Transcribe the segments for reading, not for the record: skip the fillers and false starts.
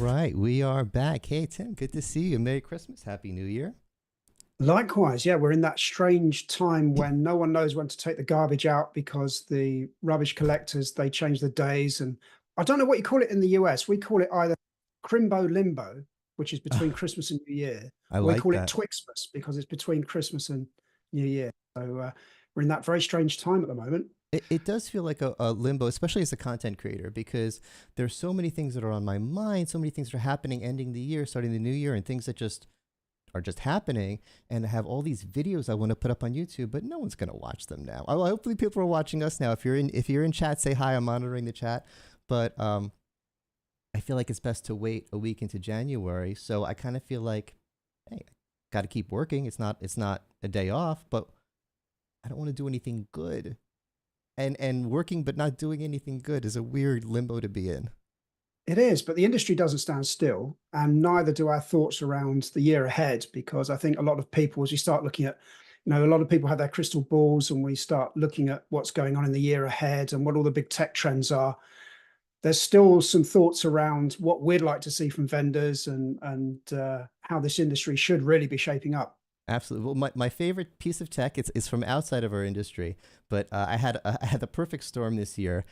right, we are back. Hey, Tim, good to see you. Merry Christmas. Happy New Year. Likewise, yeah, we're in that strange time when no one knows when to take the garbage out because the rubbish collectors they change the days, and I don't know what you call it in the US. We call it either Crimbo Limbo, which is between Christmas and New Year, I or we like call it that. Twixmas because it's between Christmas and New Year. So we're in that very strange time at the moment. It does feel like a limbo, especially as a content creator, because there's so many things that are on my mind, so many things that are happening, ending the year, starting the new year, and things that just are just happening. And I have all these videos I want to put up on YouTube, but no one's going to watch them now. Well, hopefully, people are watching us now. If you're in chat, say hi. I'm monitoring the chat, but I feel like it's best to wait a week into January. So I kind of feel like, hey, got to keep working. It's not a day off, but I don't want to do anything good. And working but not doing anything good is a weird limbo to be in. It is, but the industry doesn't stand still, and neither do our thoughts around the year ahead. Because I think a lot of people, as we start looking at, a lot of people have their crystal balls, and we start looking at what's going on in the year ahead and what all the big tech trends are. There's still some thoughts around what we'd like to see from vendors and how this industry should really be shaping up. Absolutely. Well, my favorite piece of tech is from outside of our industry, but I had the perfect storm this year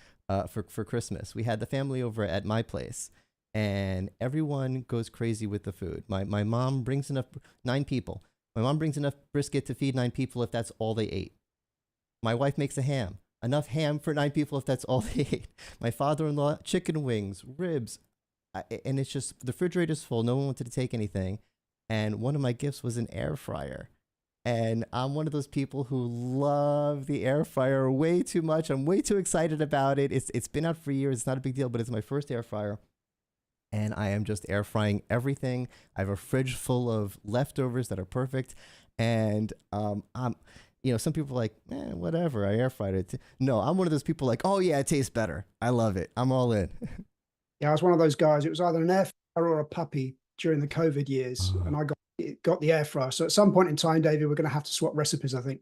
for Christmas. We had the family over at my place, and everyone goes crazy with the food. My mom brings enough 9 people. My mom brings enough brisket to feed 9 people if that's all they ate. My wife makes a ham, enough ham for 9 people if that's all they ate. My father-in-law chicken wings, ribs, and it's just the refrigerator's full. No one wanted to take anything, and one of my gifts was an air fryer. And I'm one of those people who love the air fryer way too much. I'm way too excited about it. It's been out for years. It's not a big deal, but it's my first air fryer, and I am just air frying everything. I have a fridge full of leftovers that are perfect, and I'm. Some people are like, whatever, I air fried it. No, I'm one of those people like, oh yeah, it tastes better. I love it. I'm all in. Yeah, I was one of those guys. It was either an air fryer or a puppy during the COVID years, and I got the air fryer. So at some point in time, David, we're going to have to swap recipes, I think.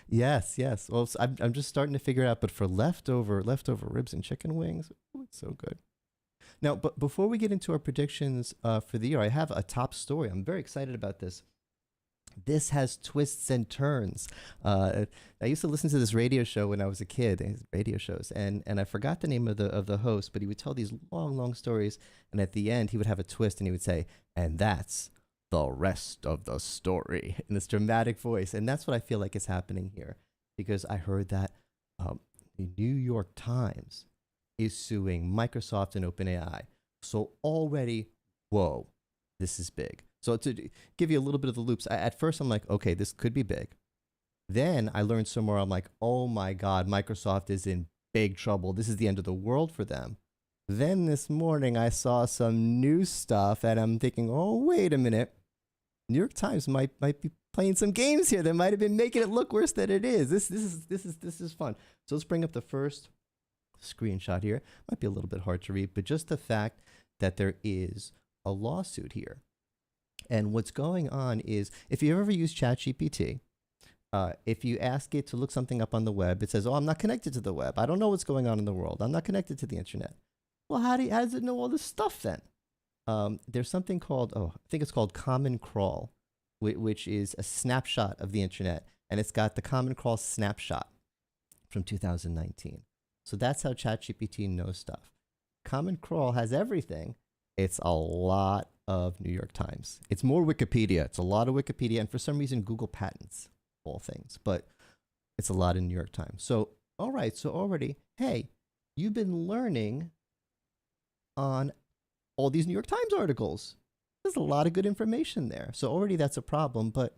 Yes, yes. Well, I'm just starting to figure it out. But for leftover ribs and chicken wings, ooh, it's so good. Now, but before we get into our predictions for the year, I have a top story. I'm very excited about this. This has twists and turns. Uh, I used to listen to this radio show when I was a kid, radio shows, and I forgot the name of the host, but he would tell these long stories, and at the end he would have a twist, and he would say, "And that's the rest of the story," in this dramatic voice, and that's what I feel like is happening here, because I heard that the New York Times is suing Microsoft and OpenAI. So already, whoa, this is big. So to give you a little bit of the loops, at first I'm like, okay, this could be big. Then I learned some more. I'm like, oh my God, Microsoft is in big trouble. This is the end of the world for them. Then this morning I saw some new stuff, and I'm thinking, oh wait a minute, New York Times might be playing some games here. They might have been making it look worse than it is. This is fun. So let's bring up the first screenshot here. Might be a little bit hard to read, but just the fact that there is a lawsuit here. And what's going on is, if you ever use ChatGPT, if you ask it to look something up on the web, it says, "Oh, I'm not connected to the web. I don't know what's going on in the world. I'm not connected to the internet." Well, how does it know all this stuff then? There's something called, I think it's called Common Crawl, which is a snapshot of the internet, and it's got the Common Crawl snapshot from 2019. So that's how ChatGPT knows stuff. Common Crawl has everything. It's a lot of New York Times. It's more Wikipedia. It's a lot of Wikipedia, and for some reason, Google patents all things, but it's a lot in New York Times. So, all right, so already, hey, you've been learning on all these New York Times articles. There's a lot of good information there. So already that's a problem, but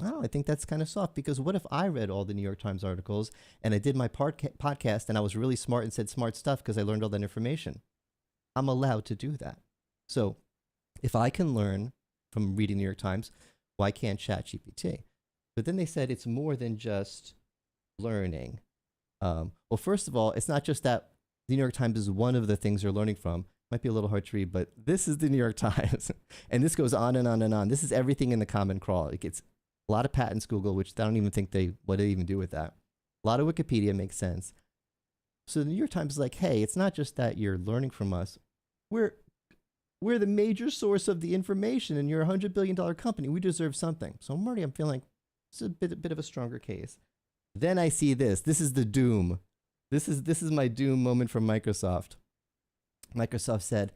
I think that's kind of soft, because what if I read all the New York Times articles and I did my podcast and I was really smart and said smart stuff because I learned all that information? I'm allowed to do that. So if I can learn from reading the New York Times, why can't ChatGPT? But then they said it's more than just learning. Well, first of all, it's not just that the New York Times is one of the things they're learning from. Might be a little hard to read, but this is the New York Times. And this goes on and on and on. This is everything in the Common Crawl. It gets a lot of patents, Google, which I don't even think what they even do with that. A lot of Wikipedia makes sense. So the New York Times is like, hey, it's not just that you're learning from us. We're We're the major source of the information, and you're a $100 billion company. We deserve something. So I'm feeling this is a bit of a stronger case. Then I see this. This is the doom. This is my doom moment from Microsoft. Microsoft said,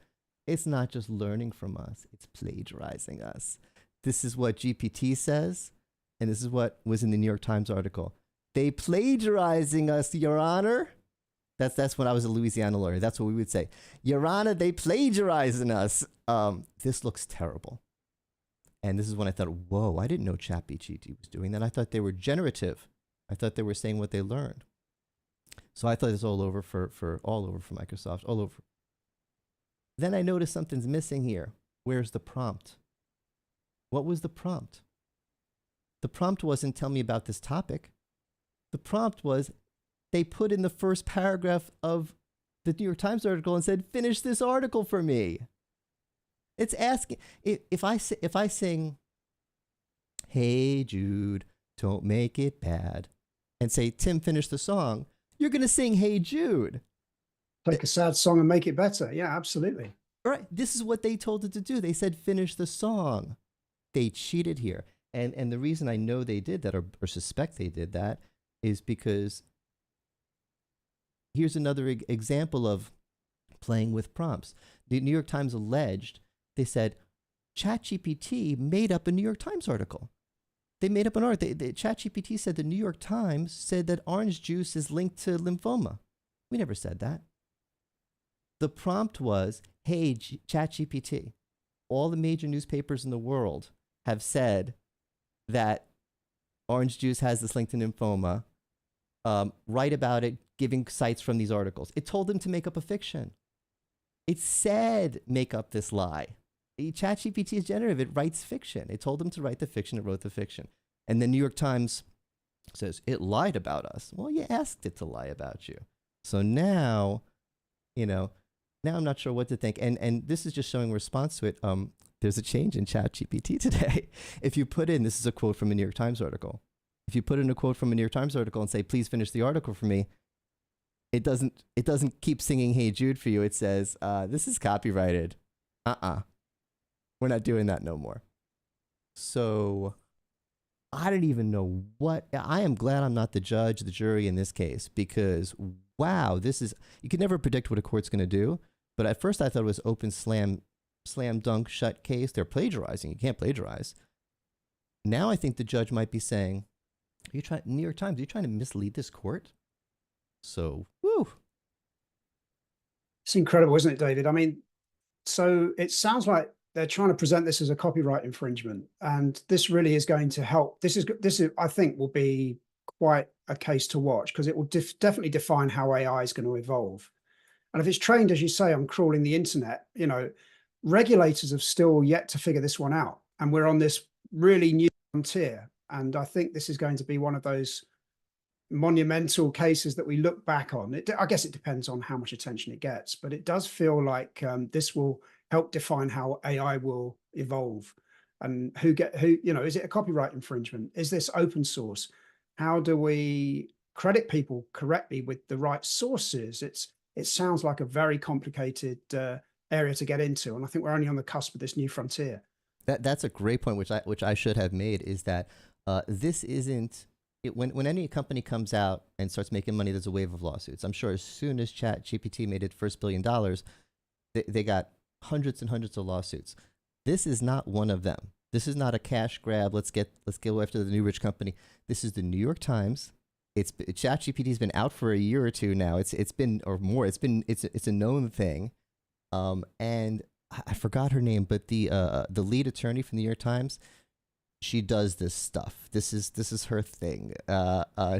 it's not just learning from us, it's plagiarizing us. This is what GPT says, and this is what was in the New York Times article. They plagiarizing us, Your Honor. That's when I was a Louisiana lawyer. That's what we would say. Your Honor, they plagiarizing us. This looks terrible. And this is when I thought, whoa, I didn't know ChatGPT was doing that. I thought they were generative. I thought they were saying what they learned. So I thought it was all over for Microsoft, all over. Then I noticed something's missing here. Where's the prompt? What was the prompt? The prompt wasn't tell me about this topic. The prompt was they put in the first paragraph of the New York Times article and said, finish this article for me. It's asking, if I sing, hey Jude, don't make it bad, and say, Tim, finish the song, you're going to sing Hey Jude. Take a sad song and make it better. Yeah, absolutely. Right. This is what they told it to do. They said, finish the song. They cheated here. And the reason I know they did that, or suspect they did that, is because here's another example of playing with prompts. The New York Times alleged, they said, ChatGPT made up a New York Times article. They made up an article. ChatGPT said the New York Times said that orange juice is linked to lymphoma. We never said that. The prompt was, hey, ChatGPT, all the major newspapers in the world have said that orange juice has this link to lymphoma. Write about it, giving cites from these articles. It told them to make up a fiction. It said, make up this lie. ChatGPT is generative. It writes fiction. It told them to write the fiction. It wrote the fiction. And the New York Times says, it lied about us. Well, you asked it to lie about you. So now, now I'm not sure what to think. And this is just showing response to it. There's a change in ChatGPT today. If you put in, this is a quote from a New York Times article. If you put in a quote from a New York Times article and say, please finish the article for me, it doesn't keep singing Hey Jude for you. It says, this is copyrighted. We're not doing that no more. So I don't even know I am glad I'm not the judge, the jury in this case, because wow, you can never predict what a court's going to do. But at first I thought it was open slam dunk shut case. They're plagiarizing. You can't plagiarize. Now I think the judge might be saying, New York Times, are you trying to mislead this court? So, woo. It's incredible, isn't it, David? I mean, so it sounds like they're trying to present this as a copyright infringement, and this really is going to help. This is I think will be quite a case to watch, because it will definitely define how AI is going to evolve. And if it's trained, as you say, on crawling the internet, regulators have still yet to figure this one out, and we're on this really new frontier. And I think this is going to be one of those monumental cases that we look back on. I guess it depends on how much attention it gets, but it does feel like this will help define how AI will evolve, and who, is it a copyright infringement? Is this open source? How do we credit people correctly with the right sources? It sounds like a very complicated area to get into, and I think we're only on the cusp of this new frontier. That's a great point, which I should have made, is that this isn't. When any company comes out and starts making money, there's a wave of lawsuits. I'm sure as soon as ChatGPT made its first $1 billion, they got hundreds and hundreds of lawsuits. This is not one of them. This is not a cash grab. Let's go after the new rich company. This is the New York Times. ChatGPT's been out for a year or two now. It's been, or more. It's a known thing. And I forgot her name, but the lead attorney from the New York Times, she does this stuff. This is her thing.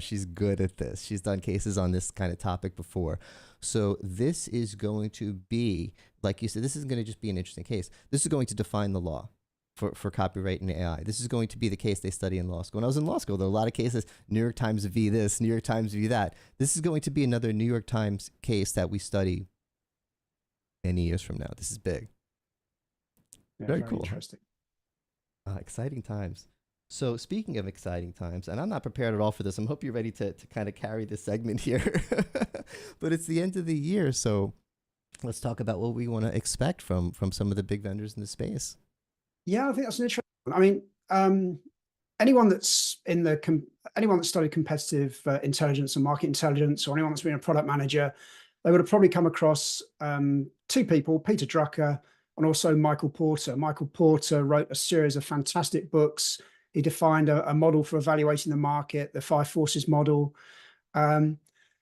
She's good at this. She's done cases on this kind of topic before. So this is going to be, like you said, this isn't going to just be an interesting case. This is going to define the law for copyright and AI. This is going to be the case they study in law school. When I was in law school, there were a lot of cases, New York Times v. this, New York Times v. that. This is going to be another New York Times case that we study many years from now. This is big. Yeah, very cool. Interesting. Exciting times. So speaking of exciting times, and I'm not prepared at all for this. I hope you're ready to kind of carry this segment here. But it's the end of the year. So Let's talk about what we want to expect from some of the big vendors in the space. Yeah, I think that's an interesting one. I mean, anyone that's anyone that studied competitive intelligence and market intelligence, or anyone that's been a product manager, they would have probably come across two people, Peter Drucker and also Michael Porter. Michael Porter wrote a series of fantastic books. He defined a model for evaluating the market, the five forces model. Um,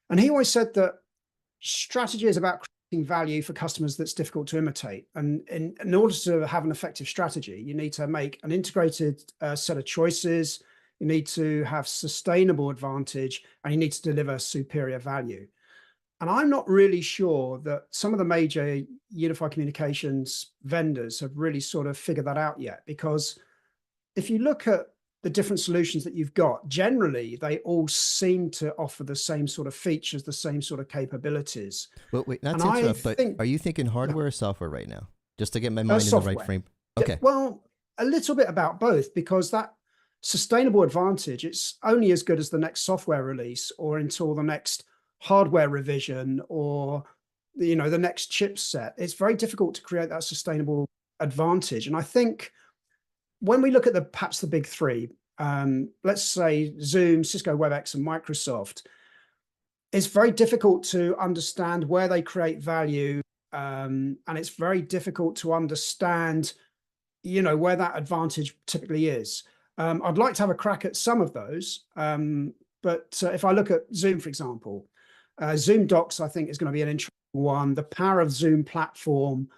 and he always said that strategy is about creating value for customers that's difficult to imitate. And in order to have an effective strategy, you need to make an integrated set of choices. You need to have sustainable advantage, and you need to deliver superior value. And I'm not really sure that some of the major unified communications vendors have really sort of figured that out yet, because if you look at the different solutions that you've got, generally they all seem to offer the same sort of features, the same sort of capabilities. Well, wait, not And to I interrupt, but think are you thinking hardware or software right now? Just to get my mind in the right software, frame. Okay. well, a little bit about both, because that sustainable advantage, it's only as good as the next software release or until the next hardware revision or the next chipset. It's very difficult to create that sustainable advantage. And I think when we look at perhaps the big three, let's say Zoom, Cisco WebEx, and Microsoft, it's very difficult to understand where they create value, and it's very difficult to understand, where that advantage typically is. I'd like to have a crack at some of those, but if I look at Zoom, for example, Zoom Docs, I think is going to be an interesting one. The power of Zoom platform,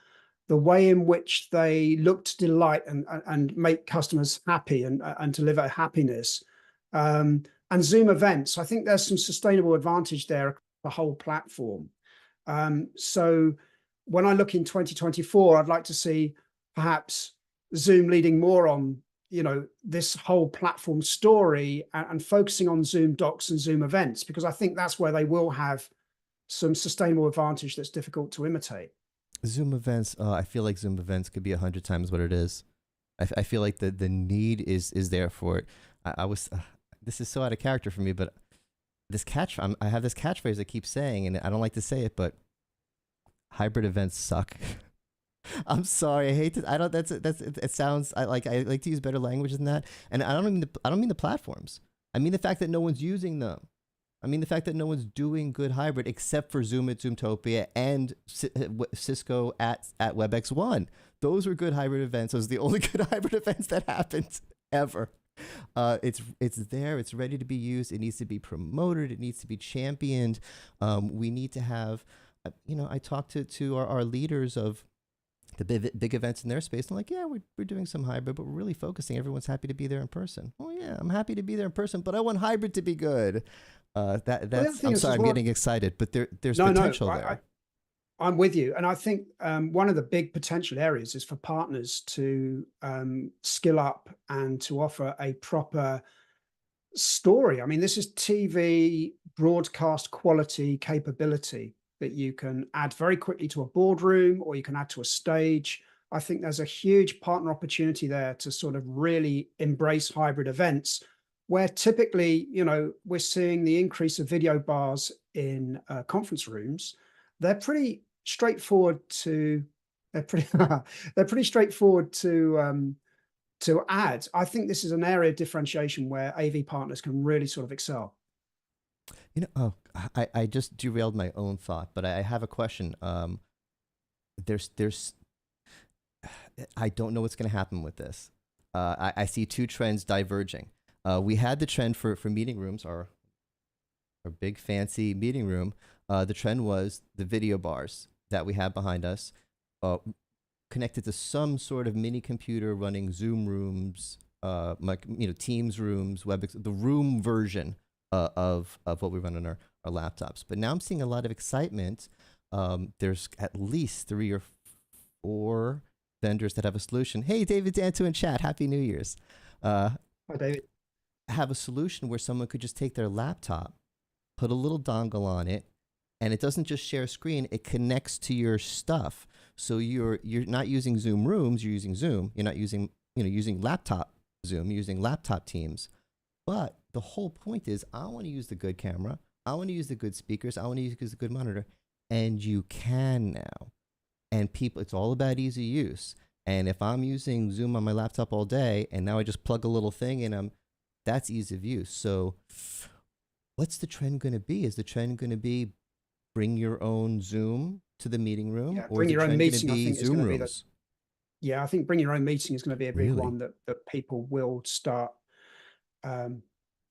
the way in which they look to delight and make customers happy and deliver happiness. And Zoom events, I think there's some sustainable advantage there across the whole platform. So when I look in 2024, I'd like to see perhaps Zoom leading more on, this whole platform story and focusing on Zoom Docs and Zoom events, because I think that's where they will have some sustainable advantage that's difficult to imitate. Zoom events. I feel like Zoom events could be 100 times what it is. I feel like the need is there for it. I was. This is so out of character for me, but I have this catchphrase I keep saying, and I don't like to say it, but hybrid events suck. I'm sorry. I hate to. I don't. It sounds. I like to use better language than that. And I don't mean the platforms. I mean the fact that no one's using them. I mean the fact that no one's doing good hybrid except for Zoom at Zoomtopia and Cisco at WebEx One. Those were good hybrid events. Those are the only good hybrid events that happened ever. It's there. It's ready to be used. It needs to be promoted. It needs to be championed. We need to have. I talked to our leaders of the big events in their space. And like, yeah, we're doing some hybrid, but we're really focusing. Everyone's happy to be there in person. Oh yeah, I'm happy to be there in person, but I want hybrid to be good. I'm sorry, I'm getting excited, but there's potential there. I'm with you. And I think one of the big potential areas is for partners to skill up and to offer a proper story. I mean, this is TV broadcast quality capability that you can add very quickly to a boardroom or you can add to a stage. I think there's a huge partner opportunity there to sort of really embrace hybrid events, where typically, we're seeing the increase of video bars in conference rooms. They're pretty straightforward to they're pretty straightforward to add. I think this is an area of differentiation where AV partners can really sort of excel. I just derailed my own thought, but I have a question. There's I don't know what's going to happen with this. I see two trends diverging. We had the trend for meeting rooms, our big fancy meeting room. The trend was the video bars that we have behind us, connected to some sort of mini computer running Zoom rooms, Teams rooms, WebEx, the room version of what we run on our laptops. But now I'm seeing a lot of excitement. There's at least 3 or 4 vendors that have a solution. Hey, David Dantu in chat. Happy New Year's. Hi, David. Have a solution where someone could just take their laptop, put a little dongle on it, and it doesn't just share a screen. It connects to your stuff. So you're not using Zoom Rooms. You're using Zoom. You're not using using laptop Zoom. You're using laptop Teams. But the whole point is, I want to use the good camera. I want to use the good speakers. I want to use the good monitor. And you can now. And people, it's all about easy use. And if I'm using Zoom on my laptop all day and now I just plug a little thing in, that's ease of use. So what's the trend going to be? Is the trend going to be bring your own Zoom to the meeting room, Yeah, or is bring the your own trend going to meeting, I be think, is Zoom going to be the. rooms? Yeah, I think bring your own meeting is going to be a big Really? one that people um,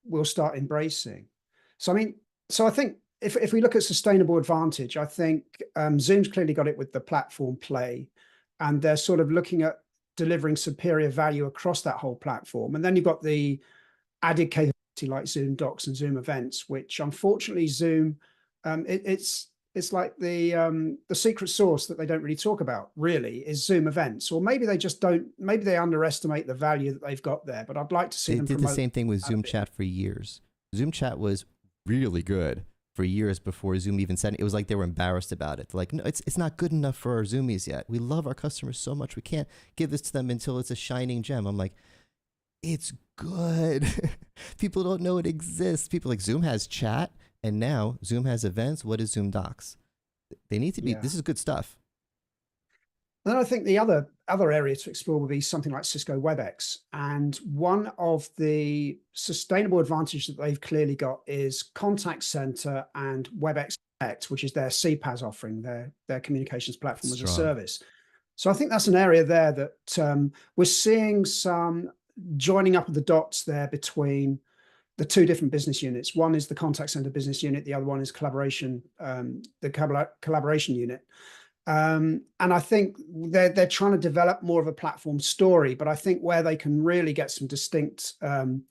will start embracing. So I mean, so I think if we look at sustainable advantage, I think Zoom's clearly got it with the platform play, and they're sort of looking at delivering superior value across that whole platform. And then you've got the added capability like Zoom Docs and Zoom Events, which unfortunately Zoom, it's like the secret sauce that they don't really talk about. Really, is Zoom Events, or maybe they just don't. Maybe they underestimate the value that they've got there. But I'd like to see They them did the promote same thing with that a Zoom bit more. Chat for years. Zoom Chat was really good for years before Zoom even said it. It was like they were embarrassed about it. They're like, no, it's not good enough for our Zoomies yet. We love our customers so much. We can't give this to them until it's a shining gem. I'm like, it's good. People don't know it exists. People like Zoom has chat, and now Zoom has events. What is Zoom Docs? They need to be. Yeah. This is good stuff. Then I think the other area to explore would be something like Cisco WebEx. And one of the sustainable advantages that they've clearly got is Contact Center and WebEx Connect, which is their CPaaS offering, their communications platform as a Strong. service. So I think that's an area there that we're seeing some joining up of the dots there between the two different business units. One is the contact center business unit. The other one is collaboration unit. And I think they're trying to develop more of a platform story, but I think where they can really get some distinct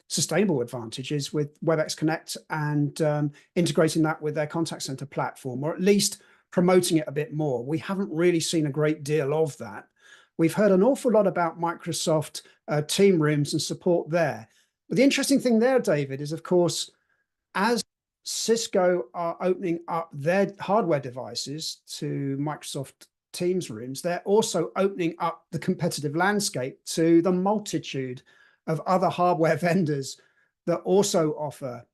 sustainable advantages with WebEx Connect and integrating that with their contact center platform, or at least promoting it a bit more. We haven't really seen a great deal of that. We've heard an awful lot about Microsoft team rooms and support there. But the interesting thing there, David, is of course, as Cisco are opening up their hardware devices to Microsoft Teams rooms, they're also opening up the competitive landscape to the multitude of other hardware vendors that also offer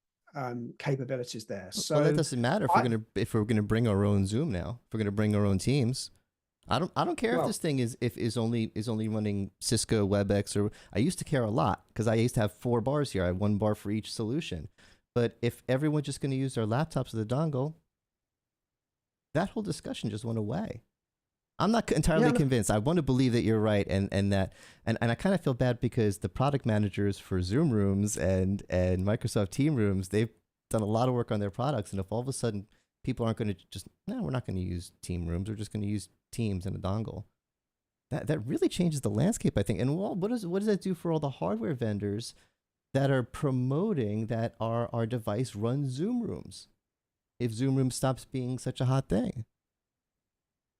capabilities there. Well, that So, doesn't matter I, if we're gonna bring our own Zoom now. If we're gonna bring our own Teams, I don't care if well, this thing is only running Cisco WebEx, or I used to care a lot because I used to have 4 bars here. I had 1 bar for each solution. But if everyone's just going to use their laptops with a dongle, that whole discussion just went away. I'm not yeah, entirely convinced. I want to believe that you're right, and that and I kind of feel bad because the product managers for Zoom Rooms and Microsoft Team Rooms, they've done a lot of work on their products, and if all of a sudden people aren't going to just, no, we're not going to use Team Rooms, we're just going to use Teams and a dongle. That really changes the landscape, I think. And what does that do for all the hardware vendors that are promoting that our device runs Zoom Rooms if Zoom Rooms stops being such a hot thing?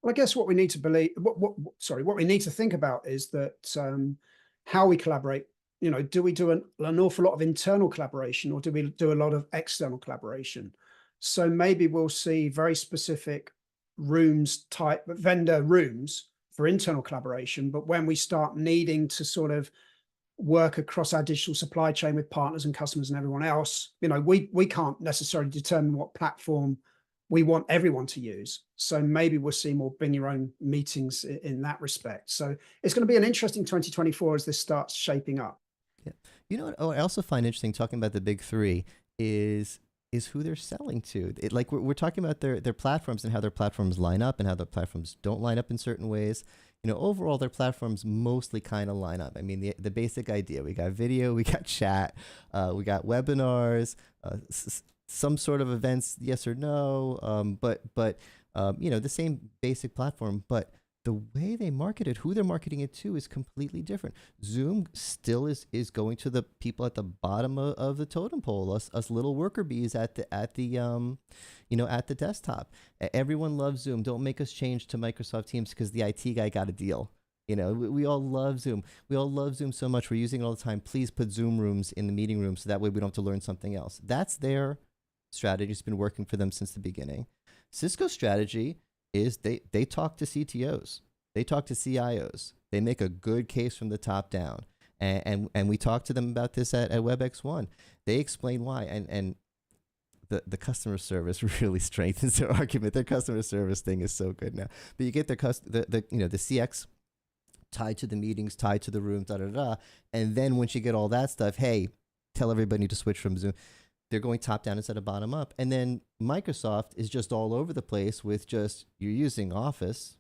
well, I guess what we need to believe, what we need to think about is that how we collaborate. You know, do we do an awful lot of internal collaboration, or do we do a lot of external collaboration? So maybe we'll see very specific rooms type vendor rooms for internal collaboration, but when we start needing to sort of work across our digital supply chain with partners and customers and everyone else, you know, we can't necessarily determine what platform we want everyone to use. So maybe we'll see more bring your own meetings in that respect. So it's going to be an interesting 2024 as this starts shaping up. Yeah. You know what? Oh, I also find interesting talking about the big three is who they're selling to. Like we're talking about their platforms and how their platforms line up and how their platforms don't line up in certain ways. Overall, their platforms mostly kind of line up. I mean, the basic idea: we got video, we got chat, we got webinars, some sort of events, yes or no. But the same basic platform. But the way they market it, who they're marketing it to, is completely different. Zoom still is going to the people at the bottom of the totem pole, us little worker bees at the desktop. Everyone loves Zoom. Don't make us change to Microsoft Teams because the IT guy got a deal. We all love Zoom. We all love Zoom so much. We're using it all the time. Please put Zoom rooms in the meeting room so that way we don't have to learn something else. That's their strategy. It's been working for them since the beginning. Cisco's strategy is they talk to CTOs, they talk to CIOs, they make a good case from the top down, and we talked to them about this at WebEx One. They explain why, and the customer service really strengthens their argument. Their customer service thing is so good now. But you get the the CX tied to the meetings, tied to the rooms, da da da. And then once you get all that stuff, hey, tell everybody to switch from Zoom. They're going top down instead of bottom up. And then Microsoft is just all over the place with just you're using Office,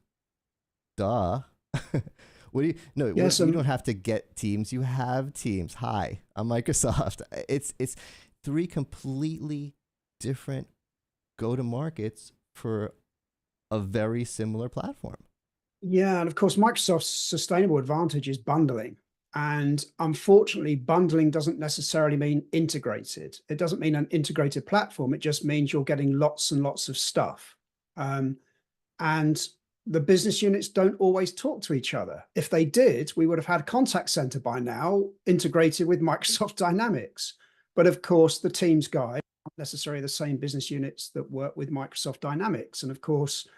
duh. What do you no? Yes, You don't have to get Teams. You have Teams. Hi, I'm Microsoft. It's three completely different go to markets for a very similar platform. yeah, and of course, Microsoft's sustainable advantage is bundling. And unfortunately, bundling doesn't necessarily mean integrated. It doesn't mean an integrated platform. It just means you're getting lots and lots of stuff. And the business units don't always talk to each other. If they did, we would have had a contact center by now integrated with Microsoft Dynamics. But of course, the Teams guys aren't necessarily the same business units that work with Microsoft Dynamics. And of course,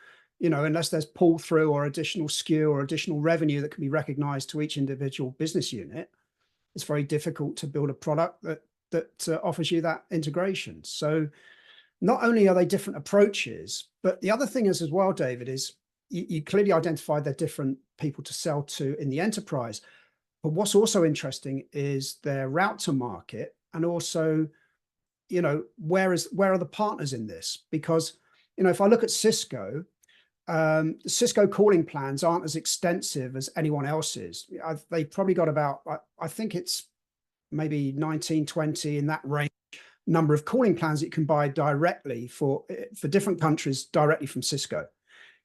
unless there's pull through or additional SKU or additional revenue that can be recognized to each individual business unit, it's very difficult to build a product that offers you that integration. So not only are they different approaches, but the other thing is as well, David, is you clearly identified they're different people to sell to in the enterprise. But what's also interesting is their route to market, and also, where are the partners in this? Because, if I look at Cisco, the Cisco calling plans aren't as extensive as anyone else's. They've probably got about, I think it's maybe 19, 20 in that range, number of calling plans that you can buy directly for different countries directly from Cisco.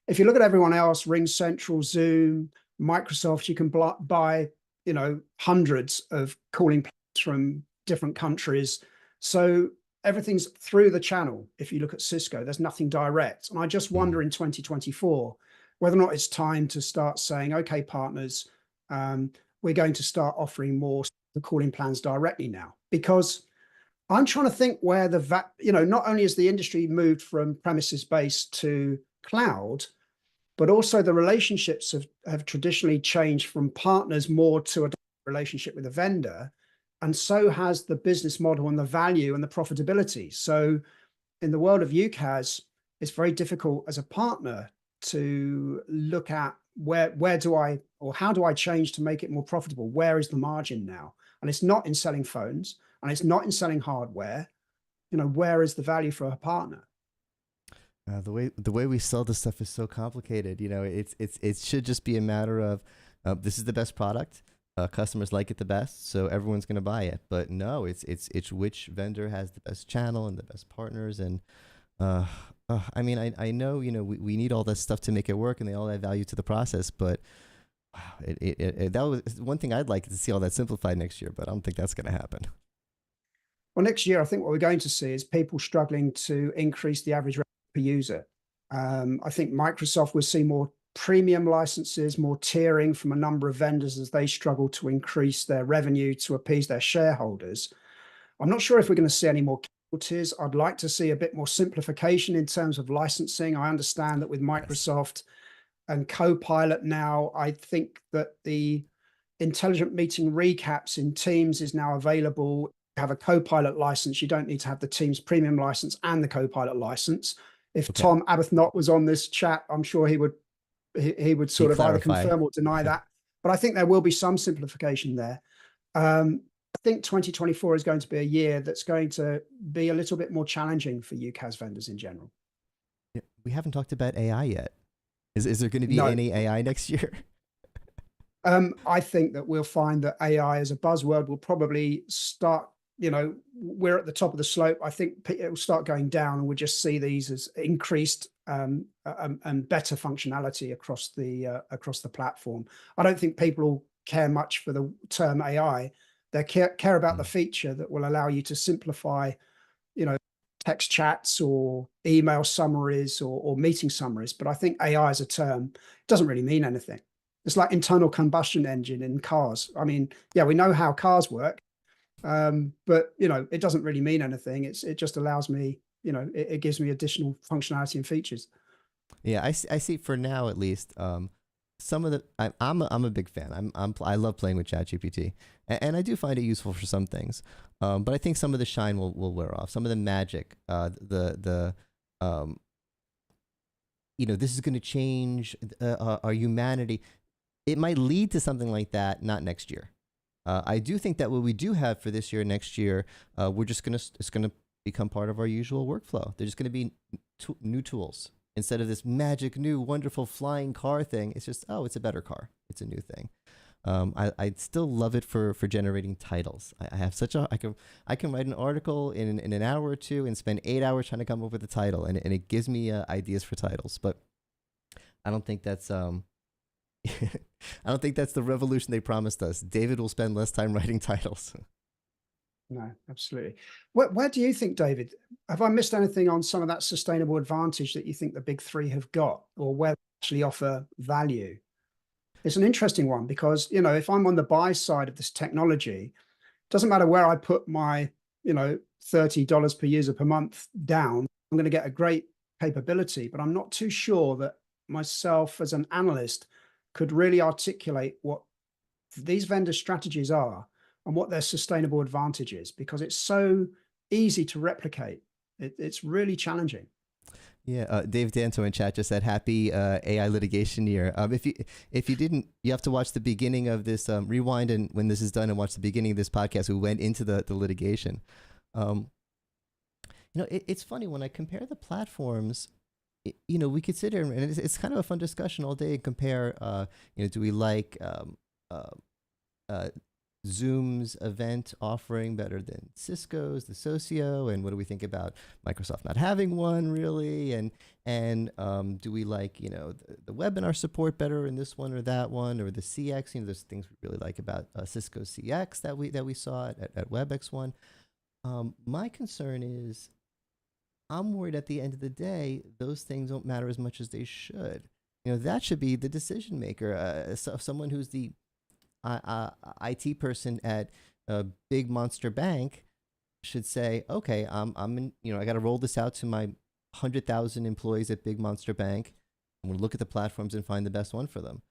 If you look at everyone else, RingCentral, Zoom, Microsoft, you can buy, hundreds of calling plans from different countries. So everything's through the channel. If you look at Cisco, there's nothing direct. And I just wonder in 2024 whether or not it's time to start saying, okay, partners, we're going to start offering more the calling plans directly now. Because I'm trying to think where not only has the industry moved from premises based to cloud, but also the relationships have traditionally changed from partners more to a relationship with a vendor. And so has the business model and the value and the profitability. So in the world of UCaaS, it's very difficult as a partner to look at how do I change to make it more profitable? Where is the margin now? And it's not in selling phones, and it's not in selling hardware. Where is the value for a partner? The way we sell this stuff is so complicated. It should just be a matter of this is the best product. Customers like it the best, so everyone's going to buy it. But no, it's which vendor has the best channel and the best partners. And I mean, I know we need all this stuff to make it work, and they all add value to the process. But wow, that was one thing I'd like to see all that simplified next year. But I don't think that's going to happen. Well, next year, I think what we're going to see is people struggling to increase the average revenue per user. I think Microsoft will see more premium licenses, more tiering from a number of vendors as they struggle to increase their revenue to appease their shareholders. I'm not sure if we're going to see any more tiers. I'd like to see a bit more simplification in terms of licensing. I understand that with Microsoft and Copilot now, I think that the intelligent meeting recaps in Teams is now available. You have a Copilot license. You don't need to have the Teams premium license and the Copilot license. If Tom Arbuthnot was on this chat, I'm sure he would sort of either confirm or deny that. But I think there will be some simplification there. I think 2024 is going to be a year that's going to be a little bit more challenging for UCaaS vendors in general. Yeah, we haven't talked about AI yet. Is there going to be any AI next year? I think that we'll find that AI as a buzzword will probably start, we're at the top of the slope. I think it will start going down, and we'll just see these as increased and better functionality across the platform. I don't think people will care much for the term AI. They care about the feature that will allow you to simplify, text chats or email summaries or meeting summaries. But I think AI as a term doesn't really mean anything. It's like internal combustion engine in cars. I mean, yeah, we know how cars work, but it doesn't really mean anything. It just allows me, it gives me additional functionality and features. Yeah, I see for now at least. some of the I'm a big fan. I love playing with ChatGPT, and I do find it useful for some things. But I think some of the shine will wear off. Some of the magic, the this is going to change our humanity. It might lead to something like that, not next year. I do think that what we do have for this year, next year, it's gonna become part of our usual workflow. There's just gonna be new tools instead of this magic new wonderful flying car thing. It's just, oh, it's a better car. It's a new thing. I still love it for generating titles. I have such a I can write an article in an hour or two and spend 8 hours trying to come up with a title, and it gives me ideas for titles. But I don't think that's I don't think that's the revolution they promised us. David will spend less time writing titles. No, absolutely. Where do you think, David, have I missed anything on some of that sustainable advantage that you think the big three have got, or where they actually offer value? It's an interesting one because, if I'm on the buy side of this technology, doesn't matter where I put my, $30 per user per month down, I'm going to get a great capability, but I'm not too sure that myself as an analyst could really articulate what these vendor strategies are and what their sustainable advantage is, because it's so easy to replicate. It's really challenging. Yeah, Dave Danto in chat just said happy AI litigation year. If you didn't, you have to watch the beginning of this. Rewind and when this is done, and watch the beginning of this podcast. We went into the litigation. It's funny when I compare the platforms. We could sit here and it's kind of a fun discussion all day and compare. Do we like Zoom's event offering better than Cisco's, the Socio, and what do we think about Microsoft not having one really? And do we like the webinar support better in this one or that one, or the CX? There's things we really like about Cisco CX that we saw at WebEx1. My concern is I'm worried at the end of the day those things don't matter as much as they should. That should be the decision maker. Someone who's the IT person at a big monster bank should say, okay, I'm in, I got to roll this out to my 100,000 employees at big monster bank. I'm going to look at the platforms and find the best one for them.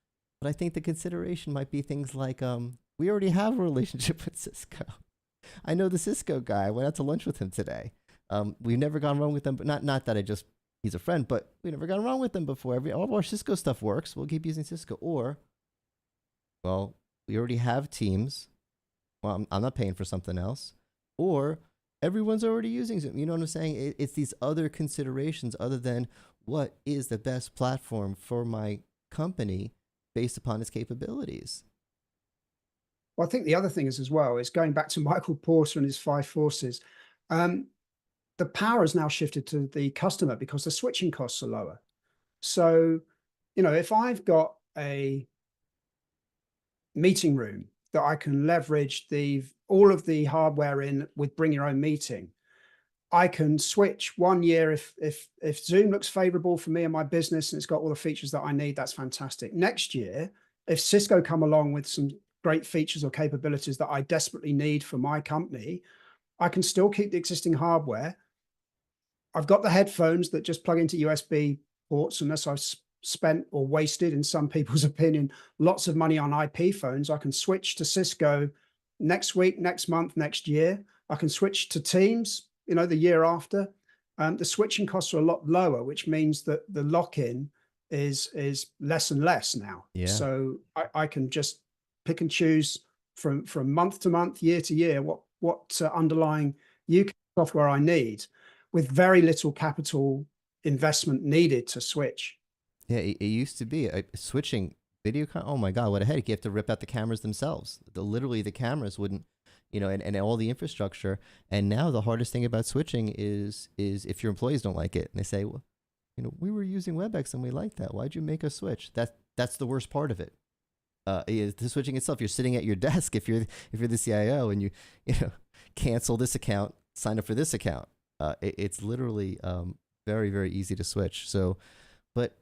But I think the consideration might be things like, we already have a relationship with Cisco. I know the Cisco guy. I went out to lunch with him today. We've never gone wrong with them, but not that he's a friend, but we've never gone wrong with them before. All of our Cisco stuff works. We'll keep using Cisco. Or, well, we already have Teams. Well, I'm not paying for something else. Or everyone's already using Zoom. You know what I'm saying? It's these other considerations other than what is the best platform for my company based upon its capabilities. Well, I think the other thing is as well is going back to Michael Porter and his five forces. The power has now shifted to the customer because the switching costs are lower. So, if I've got a meeting room that I can leverage all of the hardware in with bring your own meeting, I can switch 1 year if Zoom looks favorable for me and my business and it's got all the features that I need. That's fantastic. Next year, if Cisco come along with some great features or capabilities that I desperately need for my company, I can still keep the existing hardware. I've got the headphones that just plug into USB ports, unless I've spent or wasted, in some people's opinion, lots of money on IP phones. I can switch to Cisco next week, next month, next year. I can switch to Teams, the year after. The switching costs are a lot lower, which means that the lock-in is less and less now. Yeah. So I can just pick and choose from month to month, year to year, what underlying UK software I need, with very little capital investment needed to switch. Yeah, it used to be switching video. Oh my God, what a headache! You have to rip out the cameras themselves. Literally, the cameras wouldn't, and all the infrastructure. And now the hardest thing about switching is if your employees don't like it and they say, well, we were using WebEx and we liked that. Why'd you make us switch? That's the worst part of it. Is the switching itself. You're sitting at your desk if you're the CIO and you cancel this account, sign up for this account. It's literally very, very easy to switch. So, but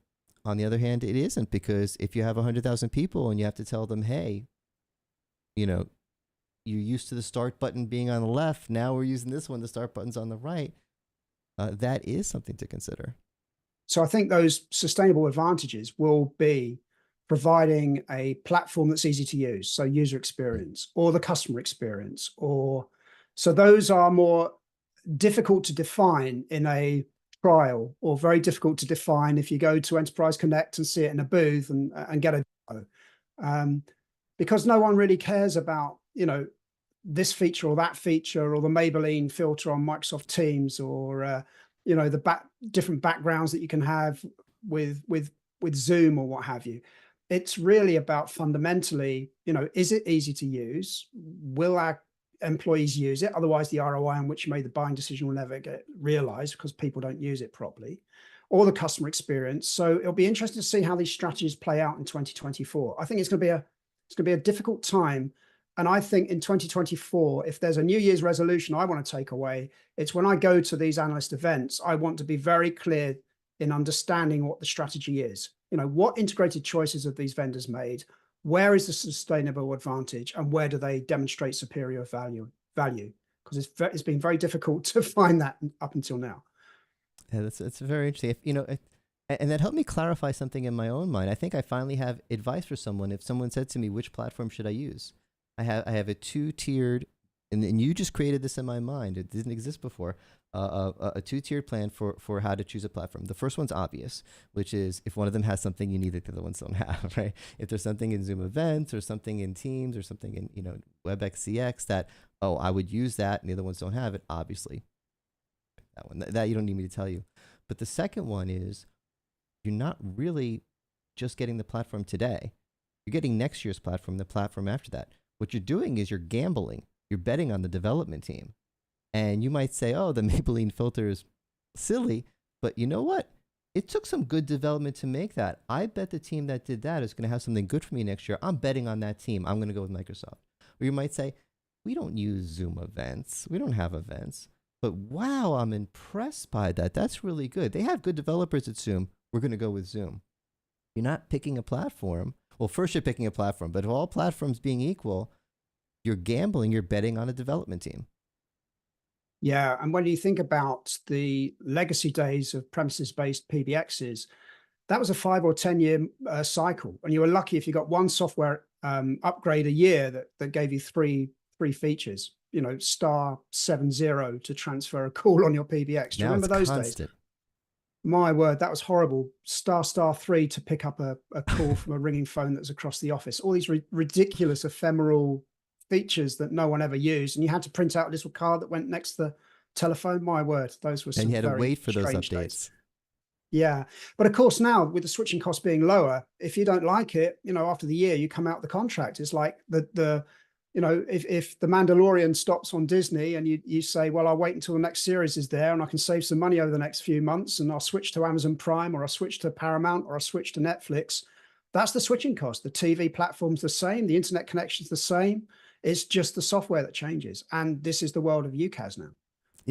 on the other hand, it isn't, because if you have 100,000 people and you have to tell them, hey, you're used to the start button being on the left. Now we're using this one. The start button's on the right. That is something to consider. So I think those sustainable advantages will be providing a platform that's easy to use, so user experience or the customer experience, or so those are more difficult to define in a trial, or very difficult to define if you go to Enterprise Connect and see it in a booth and get a demo. Because no one really cares about, this feature or that feature, or the Maybelline filter on Microsoft Teams, or the different backgrounds that you can have with Zoom or what have you. It's really about fundamentally, is it easy to use? Will our employees use it? Otherwise, the ROI on which you made the buying decision will never get realized because people don't use it properly, or the customer experience. So it'll be interesting to see how these strategies play out in 2024. I think it's going to be a difficult time. And I think in 2024, if there's a New Year's resolution I want to take away, it's when I go to these analyst events, I want to be very clear in understanding what the strategy is. What integrated choices have these vendors made? Where is the sustainable advantage, and where do they demonstrate superior value? Because it's been very difficult to find that up until now. Yeah, that's very interesting. And that helped me clarify something in my own mind. I think I finally have advice for someone. If someone said to me, which platform should I use? I have a two-tiered, and you just created this in my mind. It didn't exist before. A two-tiered plan for how to choose a platform. The first one's obvious, which is if one of them has something you need that the other ones don't have, right? If there's something in Zoom Events or something in Teams or something in WebEx CX that, I would use that and the other ones don't have it, obviously. That one, that you don't need me to tell you. But the second one is you're not really just getting the platform today. You're getting next year's platform, the platform after that. What you're doing is you're gambling. You're betting on the development team. And you might say, the Maybelline filter is silly, but you know what? It took some good development to make that. I bet the team that did that is going to have something good for me next year. I'm betting on that team. I'm going to go with Microsoft. Or you might say, we don't use Zoom events. We don't have events. But wow, I'm impressed by that. That's really good. They have good developers at Zoom. We're going to go with Zoom. You're not picking a platform. Well, first you're picking a platform, but if all platforms being equal, you're gambling, you're betting on a development team. Yeah, and when you think about the legacy days of premises-based PBXs, that was a 5 or 10-year cycle, and you were lucky if you got one software upgrade a year that gave you three features. Star 70 to transfer a call on your PBX. Do you remember those days? My word, that was horrible. Star 3 to pick up a call from a ringing phone that's across the office. All these ridiculous ephemeral features that no one ever used, and you had to print out a little card that went next to the telephone. My word, those were some and you had to wait for those updates. Days. Yeah, but of course now with the switching costs being lower, if you don't like it, after the year you come out the contract. It's like if the Mandalorian stops on Disney and you say, well, I'll wait until the next series is there and I can save some money over the next few months, and I'll switch to Amazon Prime, or I'll switch to Paramount, or I'll switch to Netflix. That's the switching cost. The TV platform's the same. The internet connection's the same. It's just the software that changes. And this is the world of UCaaS now.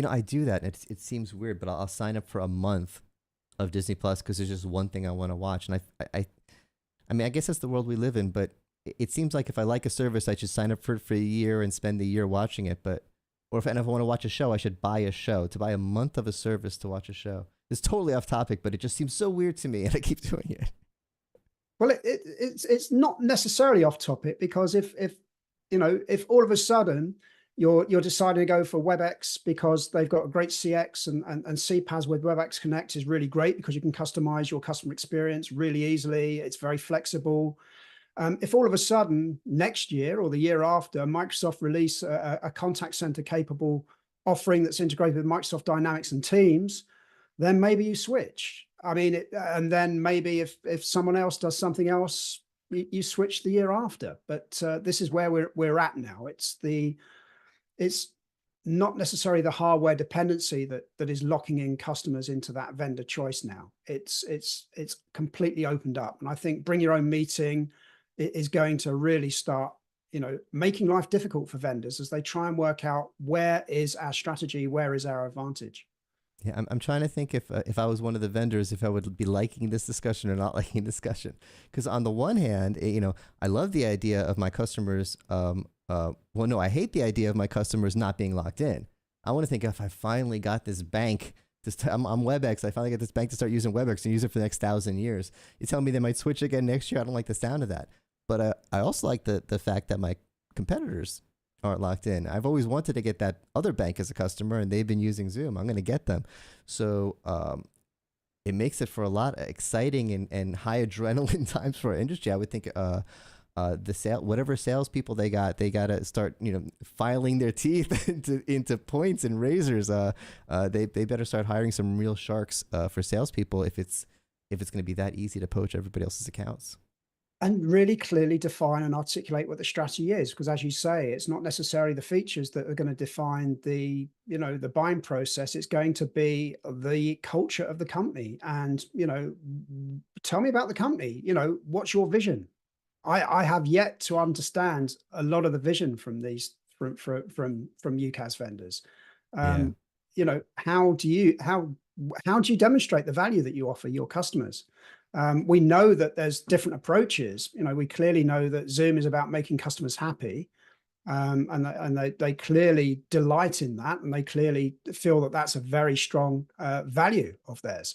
I do that. And it seems weird, but I'll sign up for a month of Disney Plus because there's just one thing I want to watch. And I guess that's the world we live in, but it seems like if I like a service, I should sign up for it for a year and spend the year watching it. Or if I want to watch a show, I should buy a show. To buy a month of a service to watch a show. It's totally off topic, but it just seems so weird to me, and I keep doing it. Well, it's not necessarily off topic, because if all of a sudden you're deciding to go for WebEx because they've got a great CX, and CPaaS with WebEx Connect is really great because you can customize your customer experience really easily. It's very flexible. If all of a sudden next year or the year after Microsoft release a contact center capable offering that's integrated with Microsoft Dynamics and Teams, then maybe you switch. And then maybe if someone else does something else, you switch the year after. But this is where we're at now. It's not necessarily the hardware dependency that is locking in customers into that vendor choice now. It's completely opened up, and I think bring your own meeting is going to really start, making life difficult for vendors as they try and work out where is our strategy, where is our advantage. Yeah, I'm trying to think if I was one of the vendors, if I would be liking this discussion or not liking discussion. Because on the one hand, I love the idea of my customers. I hate the idea of my customers not being locked in. I want to think if I finally got this bank I'm WebEx. I finally get this bank to start using WebEx and use it for the next 1,000 years. You tell me they might switch again next year. I don't like the sound of that. But I also like the fact that my competitors aren't locked in. I've always wanted to get that other bank as a customer, and they've been using Zoom. I'm going to get them. So it makes it for a lot of exciting and high adrenaline times for our industry. I would think whatever salespeople they got to start filing their teeth into points and razors. They better start hiring some real sharks for salespeople if it's going to be that easy to poach everybody else's accounts. And really clearly define and articulate what the strategy is, because as you say, it's not necessarily the features that are going to define the buying process. It's going to be the culture of the company. And tell me about the company. What's your vision? I have yet to understand a lot of the vision from these from UCaaS vendors. Yeah. How do you demonstrate the value that you offer your customers? We know that there's different approaches. We clearly know that Zoom is about making customers happy, and they clearly delight in that, and they clearly feel that that's a very strong value of theirs.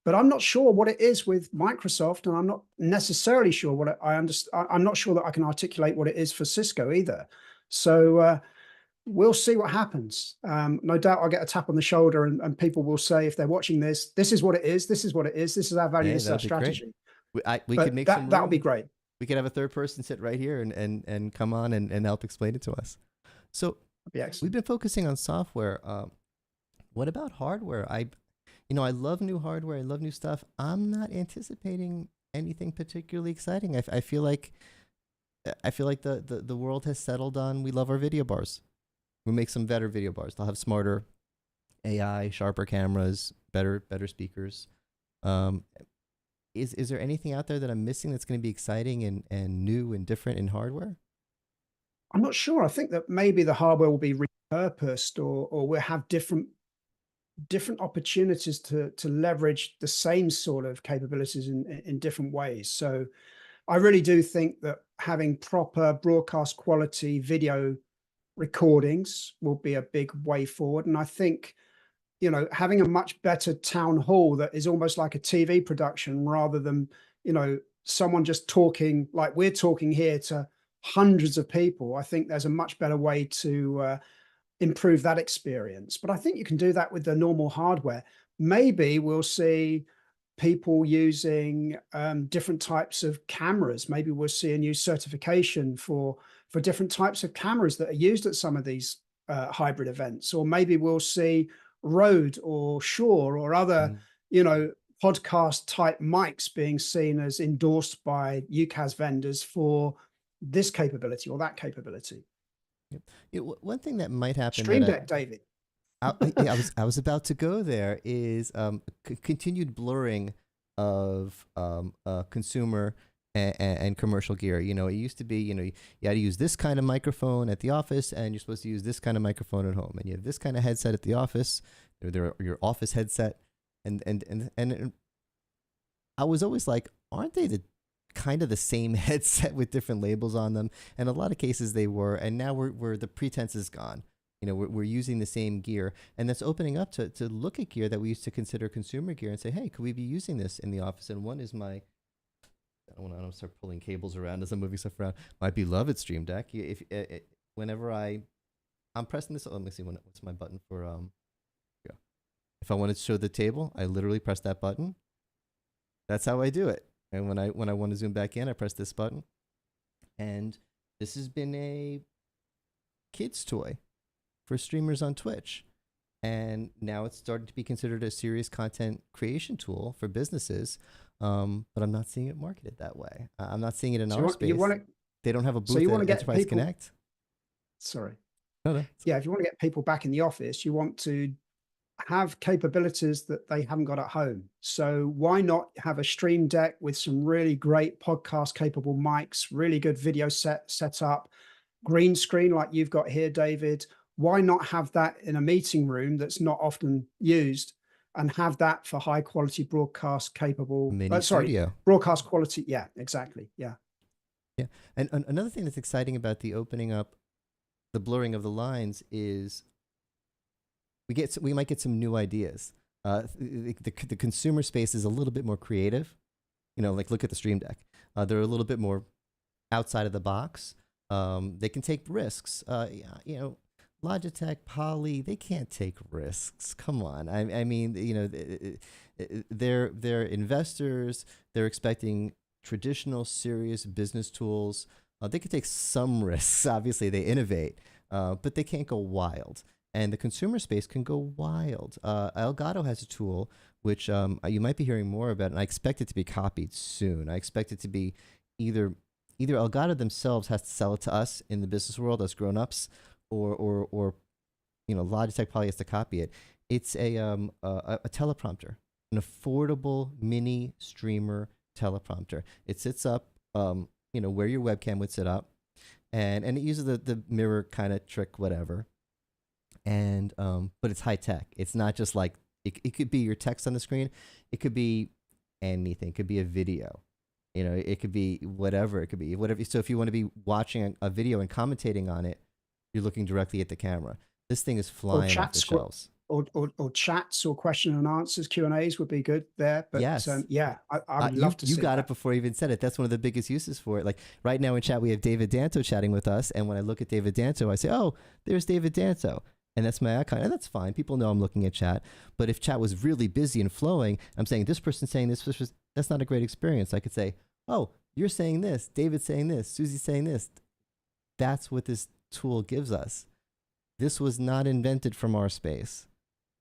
But I'm not sure what it is with Microsoft, and I'm not necessarily sure what I understand. I'm not sure that I can articulate what it is for Cisco either. So we'll see what happens. No doubt I'll get a tap on the shoulder, and people will say, if they're watching this, this is what it is. This is what it is. This is our value. Hey, This is our that'd be great. strategy. We could But make some that'll be room. great. We could have a third person sit right here and come on and help explain it to us. So That'd be we've excellent. been focusing on software. What about hardware? I love new hardware. I love new stuff. I'm not anticipating anything particularly exciting. I feel like the world has settled on, we love our video bars. We make some better video bars. They'll have smarter AI, sharper cameras, better speakers. Is there anything out there that I'm missing that's going to be exciting and new and different in hardware? I'm not sure. I think that maybe the hardware will be repurposed, or we'll have different opportunities to leverage the same sort of capabilities in different ways. So I really do think that having proper broadcast quality video recordings will be a big way forward. And I think, having a much better town hall that is almost like a TV production, rather than, someone just talking like we're talking here to hundreds of people. I think there's a much better way to improve that experience. But I think you can do that with the normal hardware. Maybe we'll see people using different types of cameras. Maybe we'll see a new certification for different types of cameras that are used at some of these hybrid events. Or maybe we'll see Rode or Shure or other, podcast type mics being seen as endorsed by UCaaS vendors for this capability or that capability. Yep. One thing that might happen Stream that Deck, David. I was about to go there is continued blurring of consumer and commercial gear. It used to be, you had to use this kind of microphone at the office, and you're supposed to use this kind of microphone at home, and you have this kind of headset at the office, your office headset, and I was always like, aren't they the kind of the same headset with different labels on them? And a lot of cases they were, and now we're the pretense is gone. We're using the same gear, and that's opening up to look at gear that we used to consider consumer gear and say, hey, could we be using this in the office? And one is I don't want to start pulling cables around as I'm moving stuff around. My beloved Stream Deck. Whenever I'm pressing this, let me see what's my button for yeah. If I want to show the table, I literally press that button. That's how I do it. And when I want to zoom back in, I press this button. And this has been a kid's toy for streamers on Twitch. And now it's started to be considered a serious content creation tool for businesses. But I'm not seeing it marketed that way. I'm not seeing it in our space. They don't have a booth at Enterprise Connect. Sorry. No. Yeah, if you want to get people back in the office, you want to have capabilities that they haven't got at home. So why not have a Stream Deck with some really great podcast capable mics, really good video set up, green screen like you've got here, David? Why not have that in a meeting room that's not often used, and have that for high quality broadcast capable studio. Broadcast quality? Yeah, exactly. Yeah. And another thing that's exciting about the opening up, the blurring of the lines, is we might get some new ideas. The consumer space is a little bit more creative. Like look at the Stream Deck. They're a little bit more outside of the box. They can take risks. Logitech, Poly, they can't take risks. Come on. I mean, they're investors. They're expecting traditional, serious business tools. They could take some risks. Obviously, they innovate, but they can't go wild. And the consumer space can go wild. Elgato has a tool which you might be hearing more about, and I expect it to be copied soon. I expect it to be either Elgato themselves has to sell it to us in the business world as grown-ups, or Logitech probably has to copy it. It's a teleprompter, an affordable mini streamer teleprompter. It sits up, where your webcam would sit up, and it uses the mirror kind of trick, whatever. And but it's high tech. It's not just like it could be your text on the screen. It could be anything. It could be a video. It could be whatever. It could be whatever. So if you want to be watching a video and commentating on it, you're looking directly at the camera. This thing is flying off the shelves. Or chats or question and answers, Q&As would be good there. But yes. I would love to see you got that. it before you even said it. That's one of the biggest uses for it. Like right now in chat, we have David Danto chatting with us. And when I look at David Danto, I say, oh, there's David Danto. And that's my icon. And that's fine. People know I'm looking at chat. But if chat was really busy and flowing, I'm saying this person's saying this, that's not a great experience. I could say, oh, you're saying this, David's saying this, Susie's saying this. That's what this tool gives us. This was not invented from our space.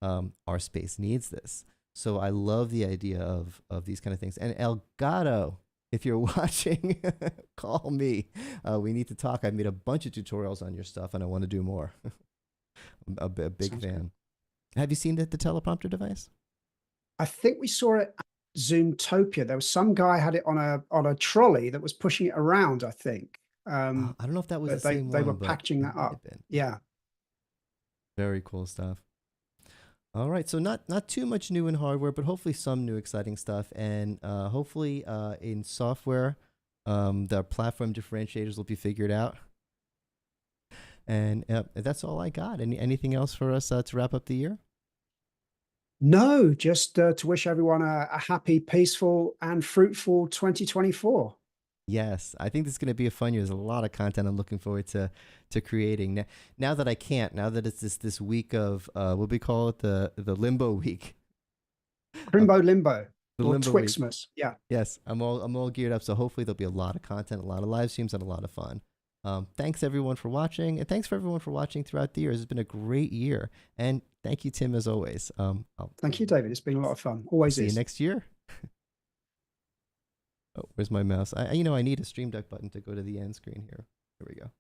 Our space needs this. So I love the idea of these kind of things. And Elgato, if you're watching, call me. We need to talk. I've made a bunch of tutorials on your stuff, and I want to do more. I'm a big Sounds fan. good. Have you seen the teleprompter device? I think we saw it at Zoomtopia. There was some guy had it on a trolley that was pushing it around, I think. I don't know if that was the But same they one, were but packaging it that might up. have been. Yeah. Very cool stuff. All right, so not too much new in hardware, but hopefully some new exciting stuff, and hopefully in software, the platform differentiators will be figured out. And that's all I got. Anything else for us to wrap up the year? No, just to wish everyone a happy, peaceful, and fruitful 2024. Yes, I think this is going to be a fun year. There's a lot of content I'm looking forward to creating. Now that I can't, now that it's this week of what we call it, the limbo week. Crimbo Limbo. The Or limbo week. Twixmas. Yeah. Yes, I'm all geared up. So hopefully there'll be a lot of content, a lot of live streams, and a lot of fun. Thanks everyone for watching, and thanks for everyone for watching throughout the year. It's been a great year, and thank you, Tim, as always. Thank you, David. It's been a lot of fun. Always see is. you next year. Oh, where's my mouse? I need a Stream Deck button to go to the end screen here. Here we go.